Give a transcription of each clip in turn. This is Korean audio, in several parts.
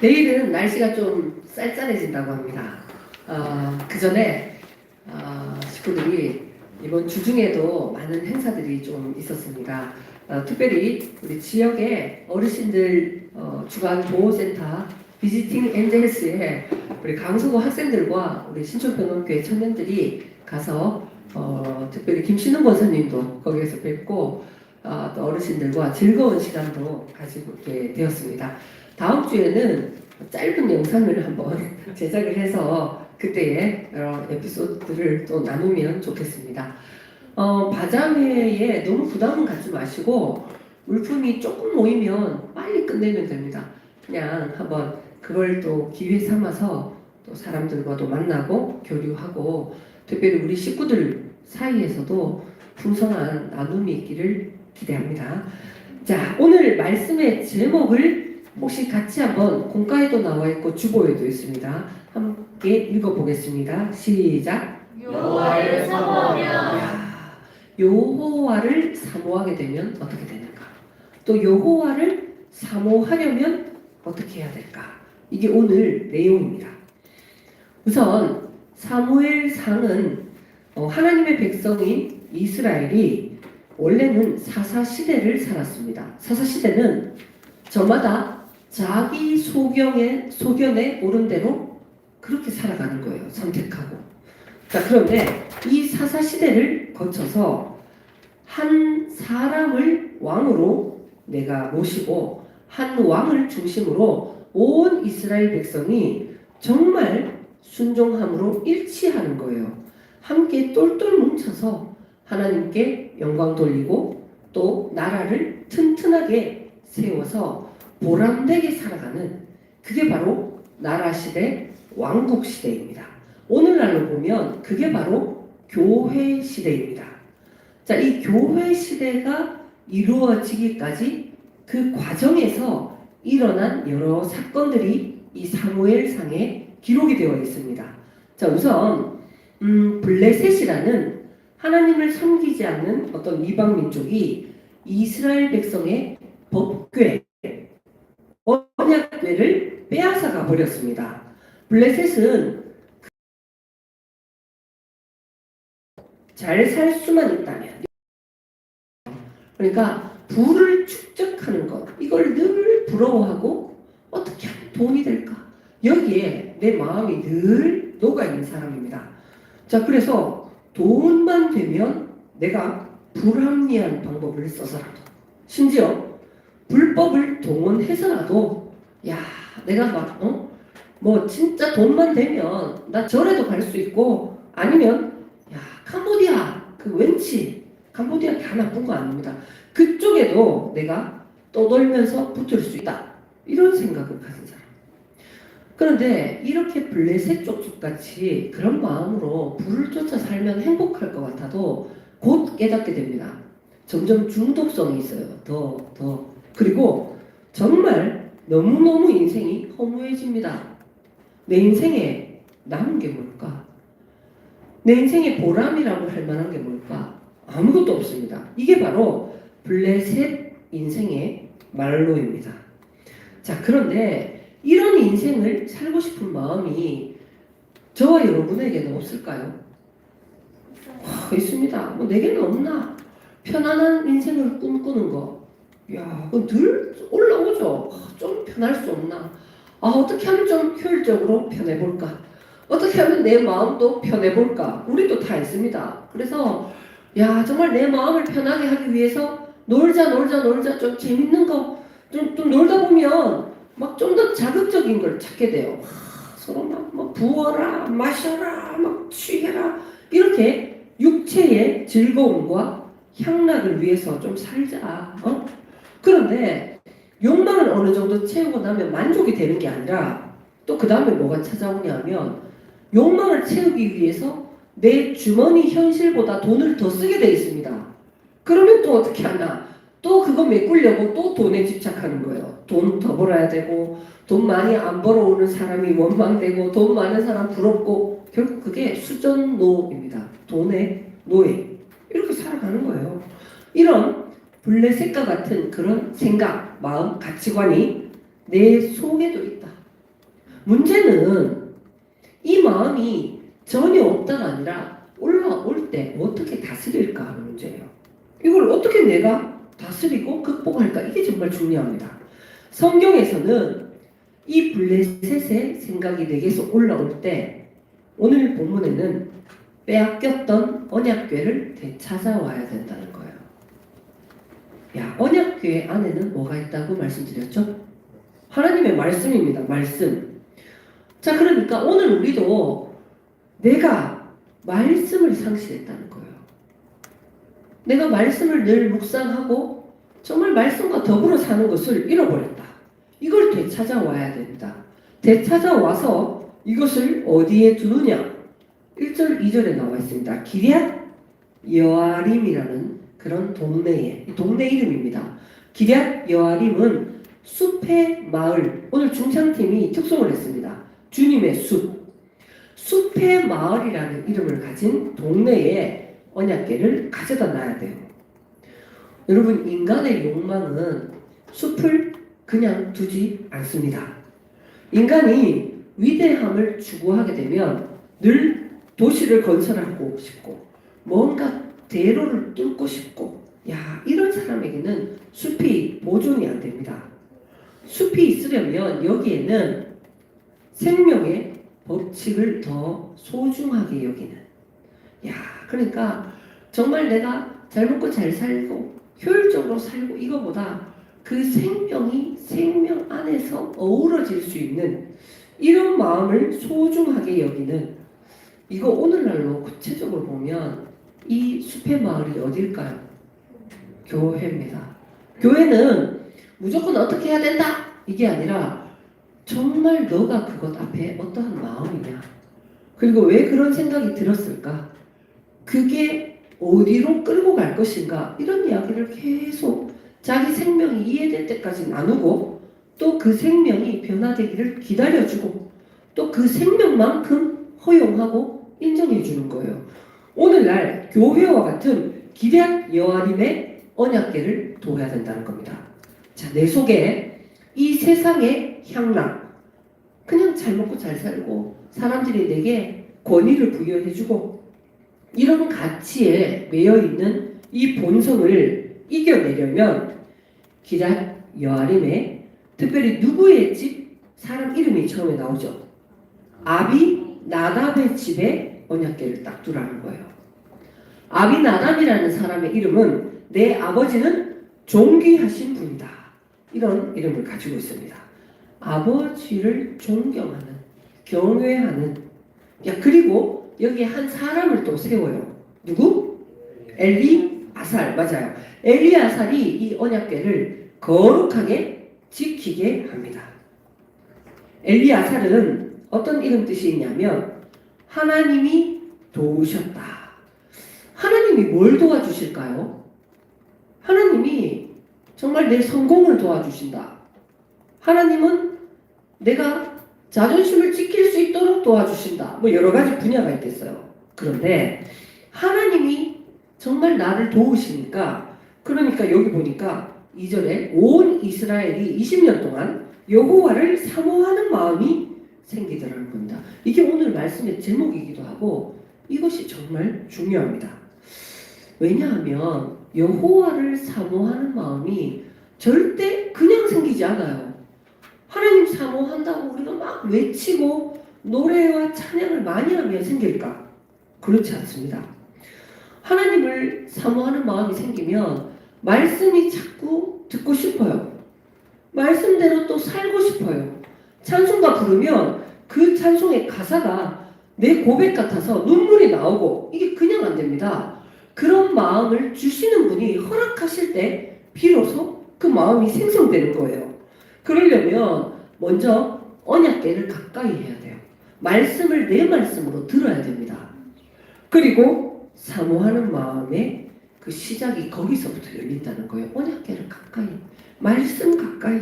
내일은 날씨가 좀 쌀쌀해진다고 합니다. 그 전에 식구들이 이번 주중에도 많은 행사들이 좀 있었습니다. 특별히 우리 지역의 어르신들 주간 보호센터 비지팅 엔젤스에 우리 강서구 학생들과 우리 신촌병원교회 청년들이 가서 특별히 김신웅 권사님도 거기에서 뵙고 또 어르신들과 즐거운 시간도 가지고 있게 되었습니다. 다음 주에는 짧은 영상을 한번 제작을 해서 그때의 여러 에피소드들을 또 나누면 좋겠습니다. 바자회에 너무 부담은 갖지 마시고 물품이 조금 모이면 빨리 끝내면 됩니다. 그냥 한번 그걸 또 기회 삼아서 또 사람들과도 만나고 교류하고 특별히 우리 식구들 사이에서도 풍성한 나눔이 있기를 기대합니다. 자, 오늘 말씀의 제목을 혹시 같이 한번 공과에도 나와 있고 주보에도 있습니다. 함께 읽어보겠습니다. 시작. 여호와를 사모하면. 여호와를 사모하게 되면 어떻게 되는가? 또 여호와를 사모하려면 어떻게 해야 될까? 이게 오늘 내용입니다. 우선 사무엘상은 하나님의 백성인 이스라엘이 원래는 사사시대를 살았습니다. 사사시대는 저마다 자기 소견에 옳은 대로 그렇게 살아가는 거예요. 선택하고. 자, 그런데 이 사사시대를 거쳐서 한 사람을 왕으로 내가 모시고 한 왕을 중심으로 온 이스라엘 백성이 정말 순종함으로 일치하는 거예요. 함께 똘똘 뭉쳐서 하나님께 영광 돌리고 또 나라를 튼튼하게 세워서 보람되게 살아가는 그게 바로 나라시대, 왕국시대입니다. 오늘날로 보면 그게 바로 교회시대입니다. 자, 이 교회시대가 이루어지기까지 그 과정에서 일어난 여러 사건들이 이 사무엘상에 기록이 되어 있습니다. 자, 우선 블레셋이라는 하나님을 섬기지 않는 어떤 이방 민족이 이스라엘 백성의 법궤, 언약궤를 빼앗아가 버렸습니다. 블레셋은 잘 살 수만 있다면, 그러니까 부를 축적하는 것, 이걸 늘 부러워하고 어떻게 하면 돈이 될까? 여기에 내 마음이 늘 녹아있는 사람입니다. 자, 그래서 돈만 되면 내가 불합리한 방법을 써서라도, 심지어 불법을 동원해서라도, 야, 내가 뭐 진짜 돈만 되면 나 절에도 갈 수 있고, 아니면 야, 캄보디아 그 왠지 캄보디아 다 나쁜 거 아닙니다. 그쪽에도 내가 떠돌면서 붙을 수 있다. 이런 생각을 가진 사람. 그런데 이렇게 블레셋 족속같이 그런 마음으로 불을 쫓아 살면 행복할 것 같아도 곧 깨닫게 됩니다. 점점 중독성이 있어요. 더. 그리고 정말 너무너무 인생이 허무해집니다. 내 인생에 남은 게 뭘까? 내 인생의 보람이라고 할 만한 게 뭘까? 아무것도 없습니다. 이게 바로 블레셋 인생의 말로입니다. 자, 그런데 이런 인생을 살고 싶은 마음이 저와 여러분에게는 없을까요? 있습니다. 뭐 내게는 없나? 편안한 인생을 꿈꾸는 거. 야, 늘 올라오죠. 좀 편할 수 없나? 어떻게 하면 좀 효율적으로 편해볼까? 어떻게 하면 내 마음도 편해볼까? 우리도 다 있습니다. 그래서 야, 정말 내 마음을 편하게 하기 위해서 놀자 좀 재밌는 거 좀 놀다 보면 막 좀 더 자극적인 걸 찾게 돼요. 서로 막 부어라, 마셔라, 막 취해라, 이렇게 육체의 즐거움과 향락을 위해서 좀 살자. 그런데 욕망을 어느 정도 채우고 나면 만족이 되는 게 아니라 또 그 다음에 뭐가 찾아오냐면 욕망을 채우기 위해서 내 주머니 현실보다 돈을 더 쓰게 돼 있습니다. 그러면 또 어떻게 하나? 또 그거 메꾸려고 또 돈에 집착하는 거예요. 돈 더 벌어야 되고, 돈 많이 안 벌어오는 사람이 원망되고, 돈 많은 사람 부럽고, 결국 그게 수전노입니다. 돈의 노예. 이렇게 살아가는 거예요. 이런 블레셋과 같은 그런 생각, 마음, 가치관이 내 속에도 있다. 문제는 이 마음이 전혀 없다가 아니라 올라올 때 어떻게 다스릴까 하는 문제예요. 이걸 어떻게 내가 다스리고 극복할까? 이게 정말 중요합니다. 성경에서는 이 블레셋의 생각이 내게서 올라올 때 오늘 본문에는 빼앗겼던 언약궤를 되찾아와야 된다는 거예요. 야, 언약궤 안에는 뭐가 있다고 말씀드렸죠? 하나님의 말씀입니다. 말씀. 자, 그러니까 오늘 우리도 내가 말씀을 상실했다는 거예요. 내가 말씀을 늘 묵상하고 정말 말씀과 더불어 사는 것을 잃어버렸다. 이걸 되찾아와야 됩니다. 되찾아와서 이것을 어디에 두느냐? 1절, 2절에 나와 있습니다. 기럇 여아림이라는 그런 동네에, 동네 이름입니다. 기럇 여아림은 숲의 마을, 오늘 중창팀이 특송을 했습니다. 주님의 숲. 숲의 마을이라는 이름을 가진 동네에 언약궤를 가져다 놔야 돼요. 여러분, 인간의 욕망은 숲을 그냥 두지 않습니다. 인간이 위대함을 추구하게 되면 늘 도시를 건설하고 싶고 뭔가 대로를 뚫고 싶고, 야, 이런 사람에게는 숲이 보존이 안 됩니다. 숲이 있으려면 여기에는 생명의 법칙을 더 소중하게 여기는, 야, 그러니까 정말 내가 잘 먹고 잘 살고 효율적으로 살고 이거보다 그 생명이 생명 안에서 어우러질 수 있는 이런 마음을 소중하게 여기는, 이거 오늘날로 구체적으로 보면 이 숲의 마을이 어딜까요? 교회입니다. 교회는 무조건 어떻게 해야 된다 이게 아니라 정말 너가 그것 앞에 어떠한 마음이냐, 그리고 왜 그런 생각이 들었을까, 그게 어디로 끌고 갈 것인가, 이런 이야기를 계속 자기 생명이 이해될 때까지 나누고 또 그 생명이 변화되기를 기다려주고 또 그 생명만큼 허용하고 인정해 주는 거예요. 오늘날 교회와 같은 기럇 여아림의 언약궤를 둬야 된다는 겁니다. 자, 내 속에 이 세상의 향락, 그냥 잘 먹고 잘 살고 사람들이 내게 권위를 부여해주고 이런 가치에 매여있는 이 본성을 이겨내려면 기럇 여아림에, 특별히 누구의 집 사람 이름이 처음에 나오죠. 아비 나답의 집에 언약궤를 딱 두라는 거예요. 아비 나답이라는 사람의 이름은 내 아버지는 존귀하신 분이다, 이런 이름을 가지고 있습니다. 아버지를 존경하는, 경외하는. 야, 그리고 여기에 한 사람을 또 세워요. 누구? 엘리아살. 맞아요. 엘리아살이 이 언약궤를 거룩하게 지키게 합니다. 엘리아살은 어떤 이름 뜻이 있냐면 하나님이 도우셨다. 하나님이 뭘 도와주실까요? 하나님이 정말 내 성공을 도와주신다. 하나님은 내가 자존심을 지킬 수 있도록 도와주신다. 뭐 여러 가지 분야가 있겠어요. 그런데 하나님이 정말 나를 도우시니까, 그러니까 여기 보니까 2절에 온 이스라엘이 20년 동안 여호와를 사모하는 마음이 생기더라는 겁니다. 이게 오늘 말씀의 제목이기도 하고 이것이 정말 중요합니다. 왜냐하면 여호와를 사모하는 마음이 절대 그냥 생기지 않아요. 하나님 사모한다고 우리가 막 외치고 노래와 찬양을 많이 하면 생길까? 그렇지 않습니다. 하나님을 사모하는 마음이 생기면 말씀이 자꾸 듣고 싶어요. 말씀대로 또 살고 싶어요. 찬송가 부르면 그 찬송의 가사가 내 고백 같아서 눈물이 나오고, 이게 그냥 안 됩니다. 그런 마음을 주시는 분이 허락하실 때 비로소 그 마음이 생성되는 거예요. 그러려면 먼저 언약궤를 가까이 해야 돼요. 말씀을 내 말씀으로 들어야 됩니다. 그리고 사모하는 마음의 그 시작이 거기서부터 열린다는 거예요. 언약궤를 가까이, 말씀 가까이.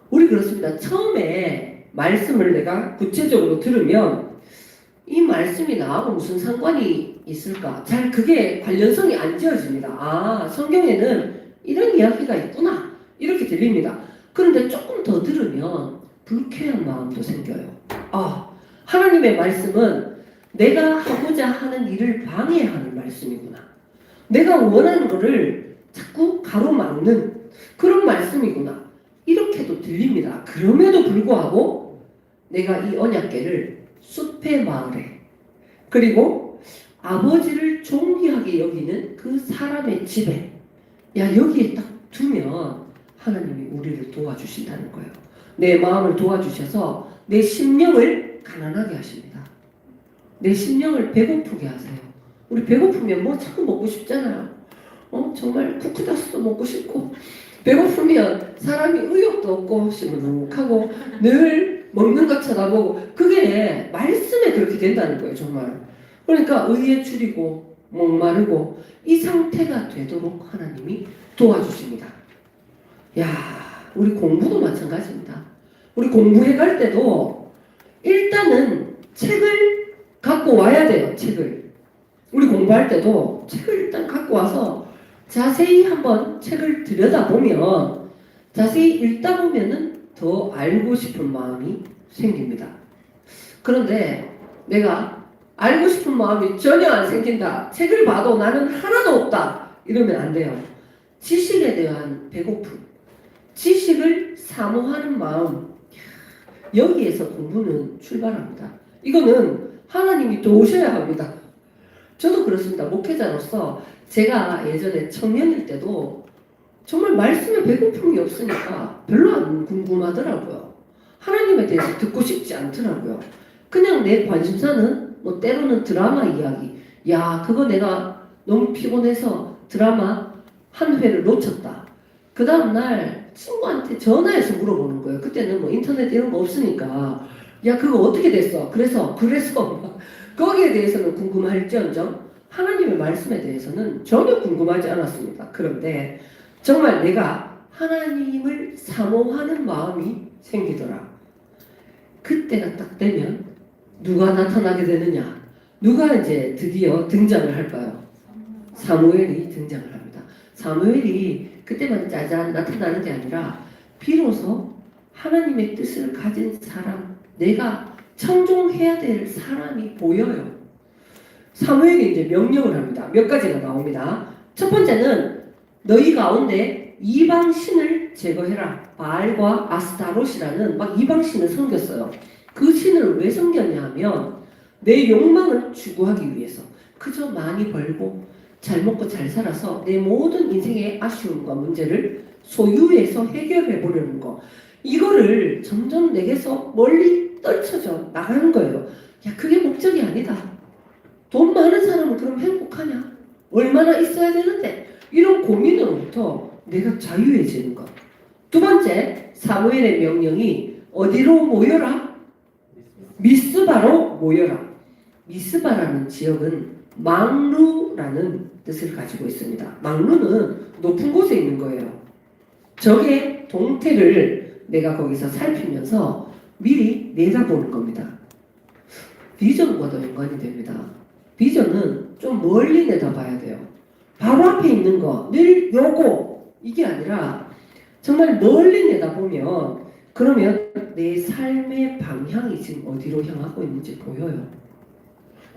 우리 그렇습니다. 처음에 말씀을 내가 구체적으로 들으면 이 말씀이 나하고 무슨 상관이 있을까? 잘 그게 관련성이 안 지어집니다. 아, 성경에는 이런 이야기가 있구나, 이렇게 들립니다. 그런데 조금 더 들으면 불쾌한 마음도 생겨요. 아, 하나님의 말씀은 내가 하고자 하는 일을 방해하는 말씀이구나. 내가 원하는 거를 자꾸 가로막는 그런 말씀이구나. 이렇게도 들립니다. 그럼에도 불구하고 내가 이 언약궤를 숲의 마을에 그리고 아버지를 존귀하게 여기는 그 사람의 집에 여기에 딱 두면 하나님이 우리를 도와주신다는 거예요. 내 마음을 도와주셔서 내 심령을 가난하게 하십니다. 내 심령을 배고프게 하세요. 우리 배고프면 뭐 자꾸 먹고 싶잖아요. 정말 쿠쿠다스도 먹고 싶고 배고프면 사람이 의욕도 없고 시무룩하고 늘 먹는 것 쳐다보고 그게 말씀에 그렇게 된다는 거예요. 정말. 그러니까 의에 줄이고 목마르고 이 상태가 되도록 하나님이 도와주십니다. 우리 공부도 마찬가지입니다. 우리 공부해 갈 때도 일단은 책을 갖고 와야 돼요. 책을. 우리 공부할 때도 책을 일단 갖고 와서 자세히 한번 책을 들여다보면 자세히 읽다 보면은 더 알고 싶은 마음이 생깁니다. 그런데 내가 알고 싶은 마음이 전혀 안 생긴다. 책을 봐도 나는 하나도 없다. 이러면 안 돼요. 지식에 대한 배고픔, 지식을 사모하는 마음, 여기에서 공부는 출발합니다. 이거는 하나님이 도우셔야 합니다. 저도 그렇습니다. 목회자로서 제가 예전에 청년일 때도 정말 말씀에 배고픔이 없으니까 별로 안 궁금하더라고요. 하나님에 대해서 듣고 싶지 않더라고요. 그냥 내 관심사는 뭐 때로는 드라마 이야기. 그거 내가 너무 피곤해서 드라마 한 회를 놓쳤다. 그 다음날 친구한테 전화해서 물어보는 거예요. 그때는 뭐 인터넷 이런 거 없으니까 그거 어떻게 됐어? 그래서 거기에 대해서는 궁금할지언정 하나님의 말씀에 대해서는 전혀 궁금하지 않았습니다. 그런데 정말 내가 하나님을 사모하는 마음이 생기더라. 그때가 딱 되면 누가 나타나게 되느냐? 누가 이제 드디어 등장을 할까요? 사무엘이 등장을 합니다. 사무엘이 그때만 짜잔 나타나는 게 아니라 비로소 하나님의 뜻을 가진 사람, 내가 청종해야 될 사람이 보여요. 사무엘이 이제 명령을 합니다. 몇 가지가 나옵니다. 첫 번째는 너희 가운데 이방 신을 제거해라. 바알과 아스타롯이라는 막 이방 신을 섬겼어요. 그 신을 왜 섬겼냐 하면 내 욕망을 추구하기 위해서 그저 많이 벌고 잘 먹고 잘 살아서 내 모든 인생의 아쉬움과 문제를 소유해서 해결해 보려는 거. 이거를 점점 내게서 멀리 떨쳐져 나가는 거예요. 그게 목적이 아니다. 돈 많은 사람은 그럼 행복하냐? 얼마나 있어야 되는데? 이런 고민으로부터 내가 자유해지는 것. 두 번째, 사무엘의 명령이 어디로 모여라? 미스바로 모여라. 미스바라는 지역은 망루라는 뜻을 가지고 있습니다. 망루는 높은 곳에 있는 거예요. 적의 동태를 내가 거기서 살피면서 미리 내다보는 겁니다. 비전과도 연관이 됩니다. 비전은 좀 멀리 내다봐야 돼요. 바로 앞에 있는 거, 늘 요거 이게 아니라 정말 멀리 내다보면 그러면 내 삶의 방향이 지금 어디로 향하고 있는지 보여요.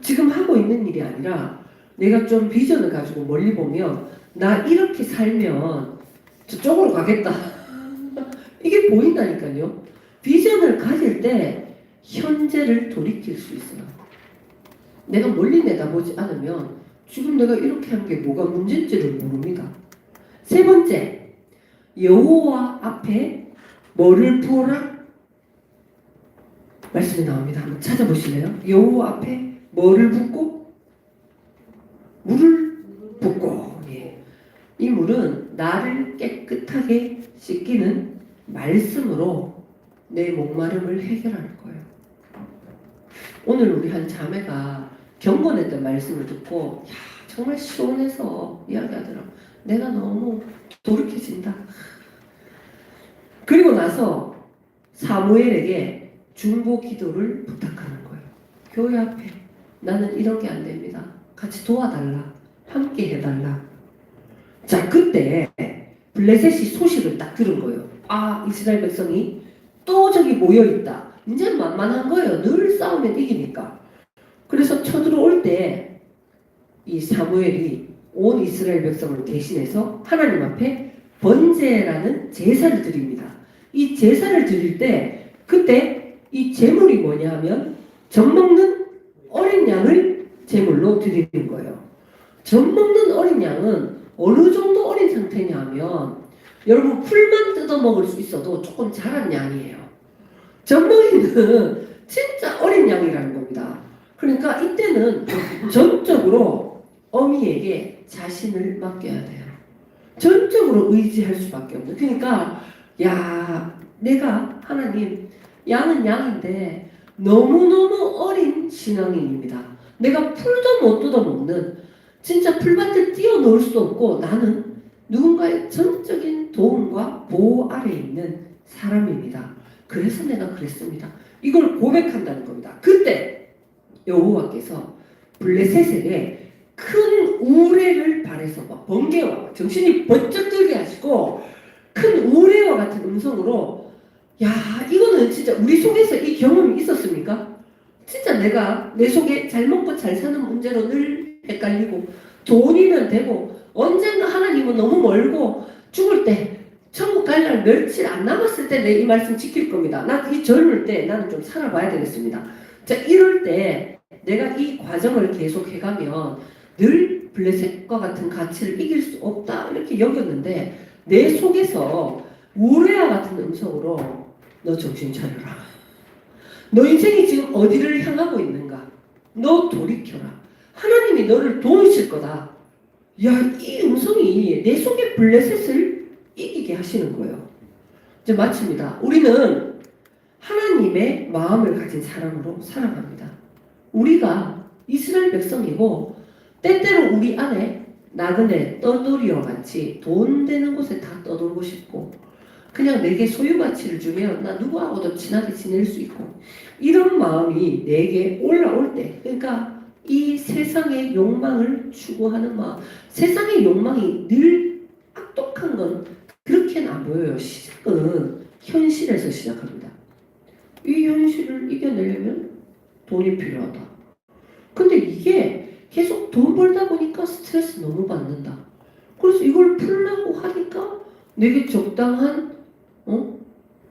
지금 하고 있는 일이 아니라 내가 좀 비전을 가지고 멀리 보면 나 이렇게 살면 저쪽으로 가겠다. 이게 보인다니까요. 비전을 가질 때 현재를 돌이킬 수 있어요. 내가 멀리 내다보지 않으면 지금 내가 이렇게 한 게 뭐가 문제인지를 모릅니다. 세 번째, 여호와 앞에 뭐를 부어라? 말씀이 나옵니다. 한번 찾아보실래요? 여호와 앞에 뭐를 붓고? 물을 붓고. 이 물은 나를 깨끗하게 씻기는 말씀으로 내 목마름을 해결하는 거예요. 오늘 우리 한 자매가 경건했던 말씀을 듣고 정말 시원해서 이야기하더라고. 내가 너무 돌이켜진다. 그리고 나서 사무엘에게 중보 기도를 부탁하는 거예요. 교회 앞에 나는 이런 게 안 됩니다. 같이 도와달라. 함께 해달라. 자, 그때 블레셋이 소식을 딱 들은 거예요. 이스라엘 백성이 또 저기 모여있다. 이제 만만한 거예요. 늘 싸우면 이기니까. 그래서 쳐들어올 때 이 사무엘이 온 이스라엘 백성을 대신해서 하나님 앞에 번제라는 제사를 드립니다. 이 제사를 드릴 때 그때 이 제물이 뭐냐 하면 젖먹는 어린 양을 제물로 드리는 거예요. 젖먹는 어린 양은 어느 정도 어린 상태냐 하면 여러분 풀만 뜯어 먹을 수 있어도 조금 자란 양이에요. 젖먹이는 진짜 어린 양이라는 겁니다. 그러니까 이때는 전적으로 어미에게 자신을 맡겨야 돼요. 전적으로 의지할 수밖에 없는. 그러니까 야 내가 하나님 양은 양인데 너무너무 어린 신앙인입니다. 내가 풀도 못 뜯어먹는 진짜 풀밭에 뛰어놀 수도 없고 나는 누군가의 전적인 도움과 보호 아래에 있는 사람입니다. 그래서 내가 그랬습니다. 이걸 고백한다는 겁니다. 그때 여호와께서 블레셋에게 큰 우레를 발해서 번개와 정신이 번쩍 들게 하시고 큰 우레와 같은 음성으로 야 이거는 진짜 우리 속에서 이 경험이 있었습니까? 진짜 내가 내 속에 잘 먹고 잘 사는 문제로 늘 헷갈리고 돈이면 되고 언젠가 하나님은 너무 멀고 죽을 때 천국 갈 날 며칠 안 남았을 때 내 이 말씀 지킬 겁니다. 난 이 젊을 때 나는 좀 살아봐야 되겠습니다. 자 이럴 때 내가 이 과정을 계속 해가면 늘 블레셋과 같은 가치를 이길 수 없다 이렇게 여겼는데 내 속에서 우레와 같은 음성으로 너 정신 차려라. 너 인생이 지금 어디를 향하고 있는가? 너 돌이켜라. 하나님이 너를 도우실 거다. 야, 이 음성이 내 속에 블레셋을 이기게 하시는 거예요. 이제 마칩니다. 우리는 하나님의 마음을 가진 사람으로 살아갑니다. 우리가 이스라엘 백성이고 때때로 우리 안에 나그네 떠돌이와 같이 돈 되는 곳에 다 떠돌고 싶고 그냥 내게 소유 가치를 주면 나 누구하고도 친하게 지낼 수 있고 이런 마음이 내게 올라올 때 그러니까 이 세상의 욕망을 추구하는 마음 세상의 욕망이 늘 악독한 건 그렇게는 안 보여요. 시작은 현실에서 시작합니다. 이 현실을 이겨내려면 돈이 필요하다. 근데 이게 계속 돈 벌다 보니까 스트레스 너무 받는다. 그래서 이걸 풀려고 하니까 내게 적당한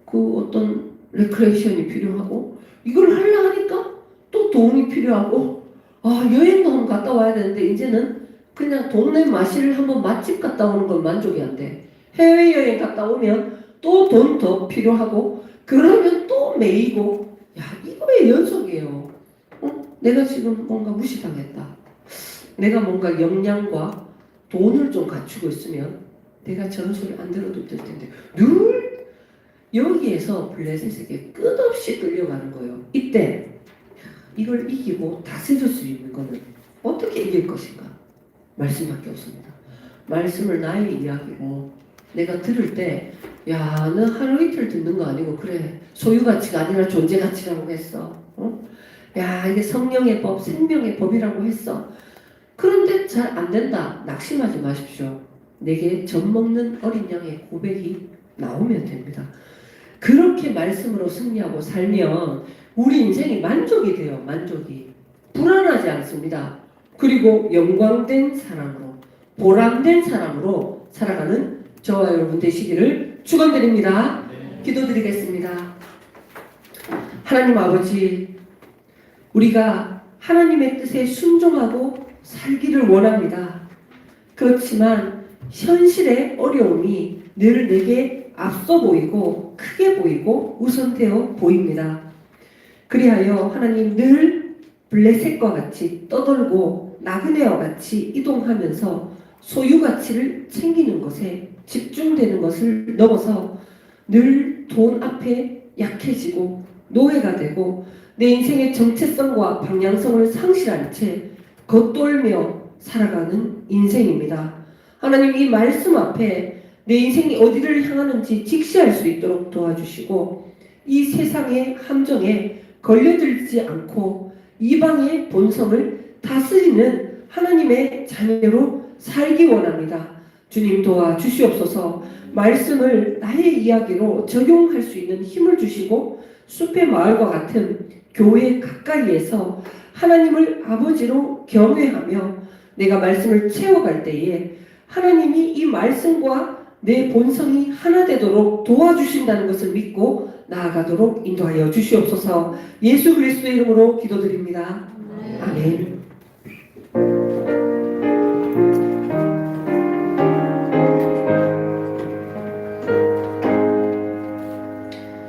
그 어떤 레크레이션이 필요하고 이걸 하려 하니까 또 돈이 필요하고 여행도 한번 갔다 와야 되는데 이제는 그냥 동네 마실 한번 맛집 갔다 오는 건 만족이 안 돼. 해외여행 갔다 오면 또 돈 더 필요하고 그러면 또 매이고 야 이거의 연속이에요. 내가 지금 뭔가 무시당했다. 내가 뭔가 역량과 돈을 좀 갖추고 있으면 내가 저런 소리 안 들어도 될 텐데 늘 여기에서 블레셋에게 끝없이 끌려가는 거예요. 이때 이걸 이기고 다스릴 수 있는 거는 어떻게 이길 것인가? 말씀밖에 없습니다. 말씀을 나의 이야기고 내가 들을 때 야, 너 하루 이틀 듣는 거 아니고 그래 소유 가치가 아니라 존재 가치라고 했어. 야, 이게 성령의 법, 생명의 법이라고 했어. 그런데 잘 안 된다. 낙심하지 마십시오. 내게 젖먹는 어린 양의 고백이 나오면 됩니다. 그렇게 말씀으로 승리하고 살면 우리 인생이 만족이 돼요. 만족이. 불안하지 않습니다. 그리고 영광된 사람으로 보람된 사람으로 살아가는 저와 여러분 되시기를 축원드립니다. 기도드리겠습니다. 하나님 아버지 우리가 하나님의 뜻에 순종하고 살기를 원합니다. 그렇지만 현실의 어려움이 늘 내게 앞서 보이고 크게 보이고 우선되어 보입니다. 그리하여 하나님 늘 블레셋과 같이 떠돌고 나그네와 같이 이동하면서 소유 가치를 챙기는 것에 집중되는 것을 넘어서 늘 돈 앞에 약해지고 노예가 되고 내 인생의 정체성과 방향성을 상실한 채 겉돌며 살아가는 인생입니다. 하나님 이 말씀 앞에 내 인생이 어디를 향하는지 직시할 수 있도록 도와주시고 이 세상의 함정에 걸려들지 않고 이방의 본성을 다스리는 하나님의 자녀로 살기 원합니다. 주님 도와주시옵소서. 말씀을 나의 이야기로 적용할 수 있는 힘을 주시고 숲의 마을과 같은 교회 가까이에서 하나님을 아버지로 경외하며 내가 말씀을 채워갈 때에 하나님이 이 말씀과 내 본성이 하나 되도록 도와주신다는 것을 믿고 나아가도록 인도하여 주시옵소서. 예수 그리스도의 이름으로 기도드립니다. 아멘.